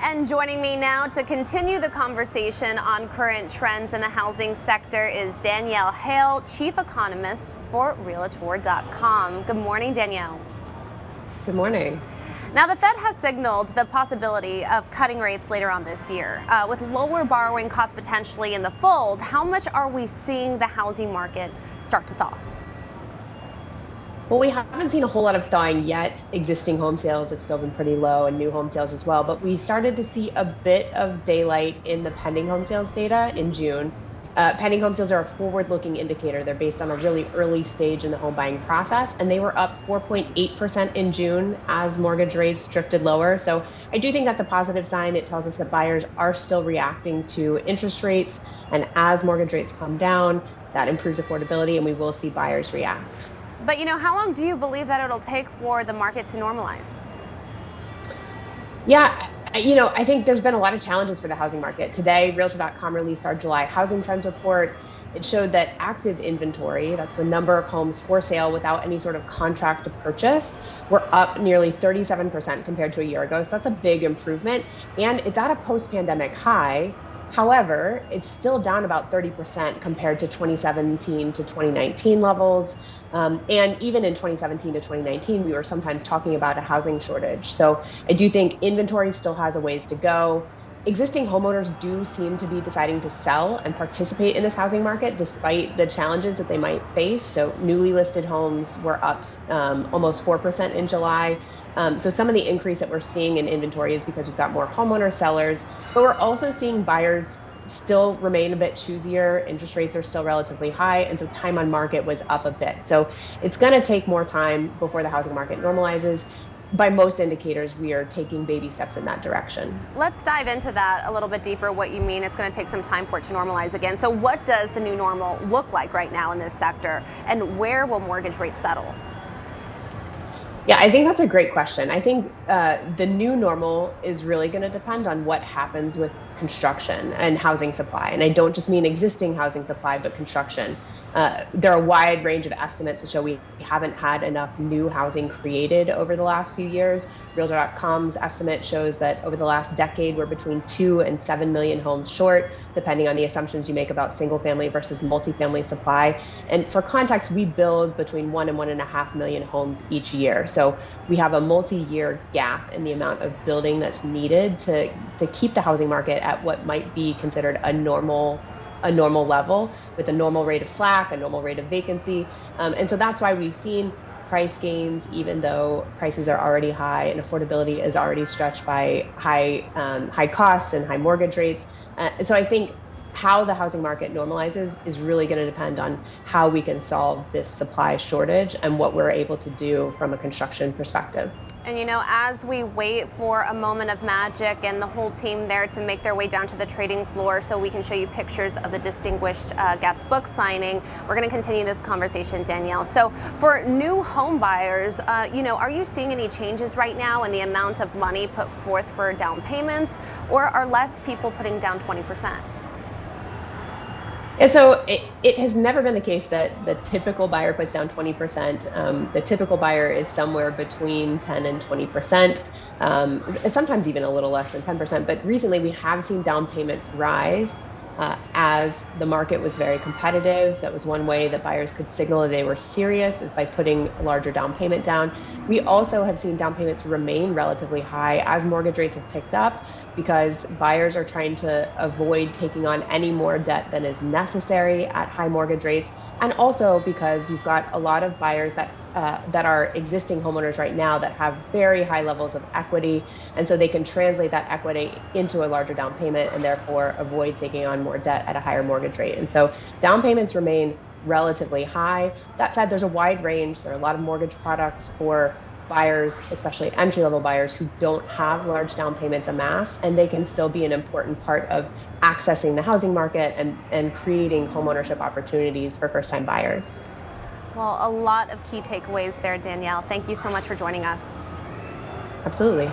And joining me now to continue the conversation on current trends in the housing sector is Danielle Hale, Chief Economist for Realtor.com. Good morning, Danielle. Good morning. Now, the Fed has signaled the possibility of cutting rates later on this year. With lower borrowing costs potentially in the fold, how much are we seeing the housing market start to thaw? Well, we haven't seen a whole lot of thawing yet. Existing home sales have still been pretty low, and new home sales as well. But we started to see a bit of daylight in the pending home sales data in June. Pending home sales are a forward-looking indicator. They're based on a really early stage in the home buying process, and they were up 4.8% in June as mortgage rates drifted lower. So I do think that's a positive sign. It tells us that buyers are still reacting to interest rates, and as mortgage rates come down, that improves affordability, and we will see buyers react. But, how long do you believe that it'll take for the market to normalize? Yeah, I think there's been a lot of challenges for the housing market. Today, Realtor.com released our July housing trends report. It showed that active inventory, that's the number of homes for sale without any sort of contract to purchase, were up nearly 37% compared to a year ago. So that's a big improvement. And it's at a post-pandemic high. However, it's still down about 30% compared to 2017 to 2019 levels. And even in 2017 to 2019, we were sometimes talking about a housing shortage. So I do think inventory still has a ways to go. Existing homeowners do seem to be deciding to sell and participate in this housing market despite the challenges that they might face. So newly listed homes were up almost 4% in July. So some of the increase that we're seeing in inventory is because we've got more homeowner sellers, but we're also seeing buyers still remain a bit choosier. Interest rates are still relatively high, and so time on market was up a bit. So it's going to take more time before the housing market normalizes. By most indicators, we are taking baby steps in that direction. Let's dive into that a little bit deeper, what you mean it's going to take some time for it to normalize again. So what does the new normal look like right now in this sector, and where will mortgage rates settle? Yeah, I think that's a great question. I think the new normal is really going to depend on what happens with construction and housing supply. And I don't just mean existing housing supply, but construction. There are a wide range of estimates that show we haven't had enough new housing created over the last few years. Realtor.com's estimate shows that over the last decade, we're between 2 and 7 million homes short, depending on the assumptions you make about single family versus multifamily supply. And for context, we build between 1 and 1.5 million homes each year. So we have a multi-year gap in the amount of building that's needed to keep the housing market at what might be considered a normal level, with a normal rate of slack, a normal rate of vacancy. And so that's why we've seen price gains, even though prices are already high and affordability is already stretched by high costs and high mortgage rates. So I think how the housing market normalizes is really going to depend on how we can solve this supply shortage and what we're able to do from a construction perspective. And as we wait for a moment of magic and the whole team there to make their way down to the trading floor so we can show you pictures of the distinguished guest book signing, we're going to continue this conversation, Danielle. So for new home buyers, are you seeing any changes right now in the amount of money put forth for down payments, or are less people putting down 20%? Yeah, so it has never been the case that the typical buyer puts down 20%. The typical buyer is somewhere between 10 and 20%, sometimes even a little less than 10%. But recently we have seen down payments rise as the market was very competitive. That was one way that buyers could signal that they were serious, is by putting a larger down payment down. We also have seen down payments remain relatively high as mortgage rates have ticked up, because buyers are trying to avoid taking on any more debt than is necessary at high mortgage rates. And also because you've got a lot of buyers that are existing homeowners right now that have very high levels of equity. And so they can translate that equity into a larger down payment and therefore avoid taking on more debt at a higher mortgage rate. And so down payments remain relatively high. That said, there's a wide range. There are a lot of mortgage products for buyers, especially entry-level buyers, who don't have large down payments amassed, and they can still be an important part of accessing the housing market and creating homeownership opportunities for first-time buyers. Well, a lot of key takeaways there, Danielle. Thank you so much for joining us. Absolutely.